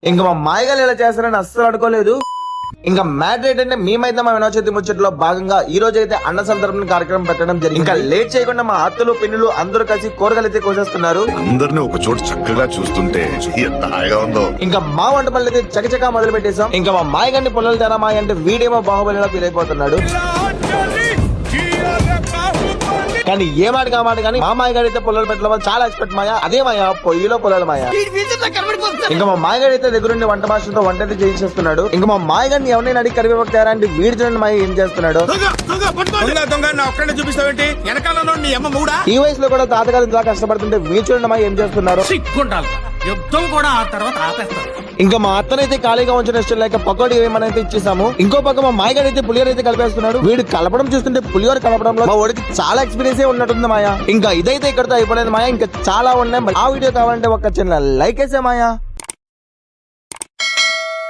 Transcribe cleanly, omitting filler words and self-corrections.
ఇంకా మా మాయగాలు ఇలా చేస్తారని అస్సలు అనుకోలేదు. ఇంకా మ్యాటర్ ఏంటంటే మేమైతే మా వినాయక చవితి ముచ్చట్లో భాగంగా ఈ రోజు అయితే అన్న సందర్భన కార్యక్రమం పెట్టడం జరిగింది. ఇంకా లేట్ చేయకుండా మా అత్తలు పిన్నులు అందరూ కలిసి కూరగాయలు అయితే కోసేస్తున్నారు. అందరిని ఒక చోట చక్కగా చూస్తుంటే ఎంత హాయిగా ఉందో. ఇంకా మా వంట పనులు అయితే చకచకా మొదలు పెట్టేశాం. ఇంకా మా మాయగాన్ని పొలాలు తేరా మాయ అంటే వీడేమో బాహుబలిలా ఫీల్ అయిపోతున్నాడు. కానీ ఏ మాట కామాట కానీ మా మాయగాడి అయితే పొలాలు పెట్టడం చాలా ఎక్స్పెక్ట్ మాయ. అదే మాయ పొయ్యిలో పొలాలు మాయ. ఇంకా మా మాయగాడి అయితే దగ్గరుండి వంట మాస్టర్తో వంట అయితే చేసేస్తున్నాడు. ఇంకా మా మాయగాడిని ఎవరైనా అడిగి కరివేపాకు తేరా అంటే వీడి చూడండి మాయ ఏం చేస్తున్నాడు. ఈ వయసులో కూడా తాతగారు ఇంతలా కష్టపడుతుంటే వీడి చూడండి మాయ ఏం చేస్తున్నారు. యుద్ధం కూడా ఆ తర్వాత ఆపేస్తారు. ఇంకా మా అత్తనైతే ఖాళీగా ఉంచిన ఇష్టం లేక పకోడీ ఏమనైతే ఇచ్చేసాము. ఇంకో పక్క మా మాయగాడు అయితే పులిహోర అయితే కలిపేస్తున్నాడు. వీడు కలపడం చూస్తుంటే పులిహోర కలపడంలో మా వాడికి చాలా ఎక్స్పీరియన్స్ ఉన్నట్టుంది మాయా. ఇంకా ఇదైతే ఇక్కడతో అయిపోలేదు మాయా, ఇంకా చాలా ఉన్నాయి. ఆ వీడియో కావాలంటే ఒక చిన్న లైక్ వేసే మాయా.